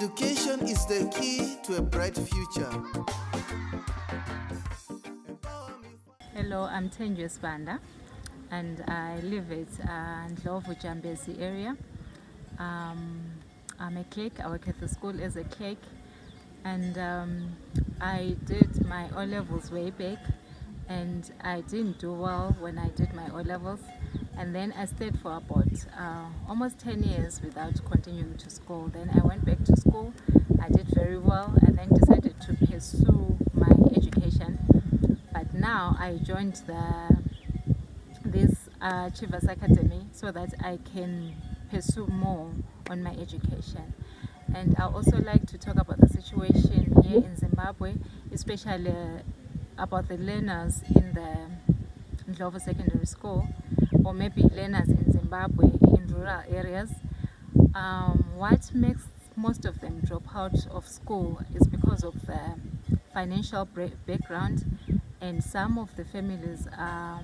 Education is the key to a bright future. Hello, I'm Thenjiwe Sibanda and I live at Ndlovu area. I'm a clerk. I work at the school as a clerk, and I did my O-levels way back, and I didn't do well when I did my O-levels, and then I stayed for about almost 10 years without continuing to school. Then I went back to school. I did very well and then decided to pursue my education. But now I joined this Achievers Academy so that I can pursue more on my education. And I also like to talk about the situation here in Zimbabwe, especially about the learners in the Ndlovu Secondary School, or maybe learners in Zimbabwe in rural areas. What makes most of them drop out of school is because of the financial background, and some of the families are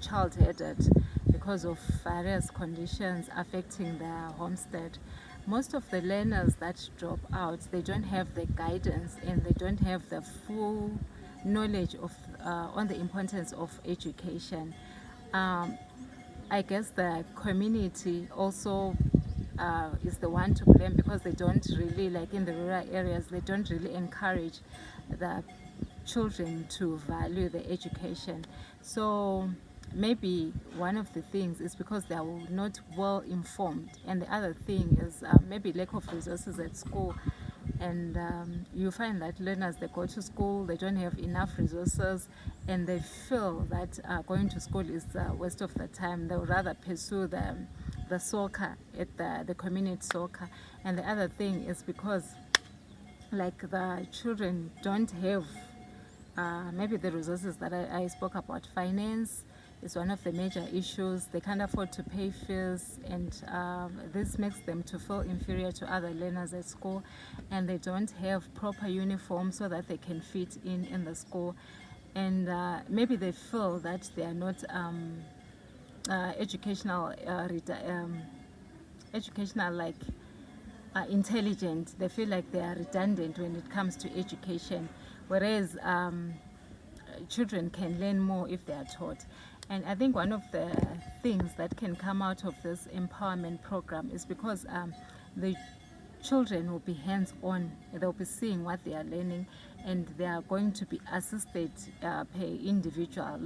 child-headed because of various conditions affecting their homestead. Most of the learners that drop out, they don't have the guidance and they don't have the full knowledge of on the importance of education. I guess the community also is the one to blame, because they don't really, like in the rural areas, they don't really encourage the children to value the education. So maybe one of the things is because they are not well informed, and the other thing is maybe lack of resources at school. And you find that learners, they go to school, they don't have enough resources, and they feel that going to school is a waste of the time. They would rather pursue the soccer at the community soccer. And the other thing is because, like, the children don't have maybe the resources that I spoke about. Finance is one of the major issues. They can't afford to pay fees, and this makes them to feel inferior to other learners at school, and they don't have proper uniforms so that they can fit in the school. And maybe they feel that they are not educational like intelligent. They feel like they are redundant when it comes to education, whereas children can learn more if they are taught. And I think one of the things that can come out of this empowerment program is because the children will be hands-on. They'll be seeing what they are learning, and they are going to be assisted per individual,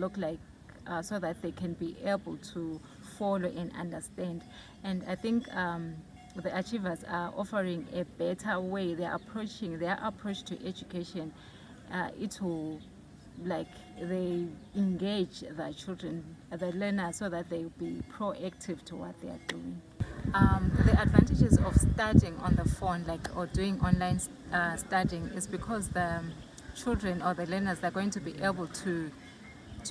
so that they can be able to follow and understand. And I think the achievers are offering a better way. Their approach to education, it will, like, they engage the children, the learners, so that they will be proactive to what they are doing. The advantages of studying on the phone, or doing online studying, is because the children or the learners are going to be able to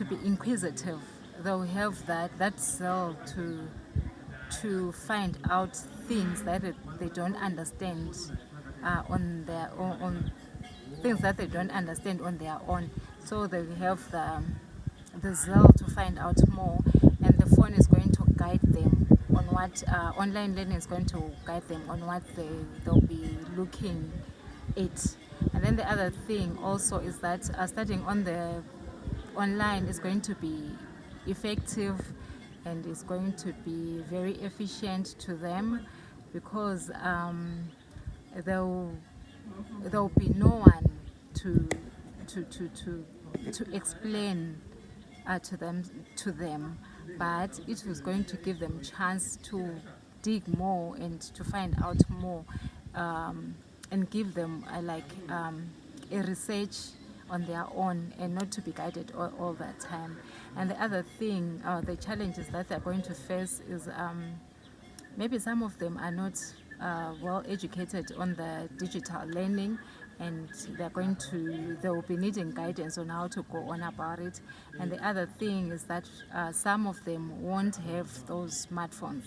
be inquisitive. They'll have that zeal to find out things that they don't understand on their own, things that they don't understand on their own. So they have the zeal to find out more, and the phone is going to guide them on what online learning is going to guide them on what they'll be looking at. And then the other thing also is that studying on the online is going to be effective and is going to be very efficient to them, because there'll be no one to explain to them, but it is going to give them chance to dig more and to find out more, and give them a research on their own, and not to be guided all the time. And the other thing, the challenges that they're going to face is maybe some of them are not well educated on the digital learning, and they will be needing guidance on how to go on about it. And the other thing is that some of them won't have those smartphones.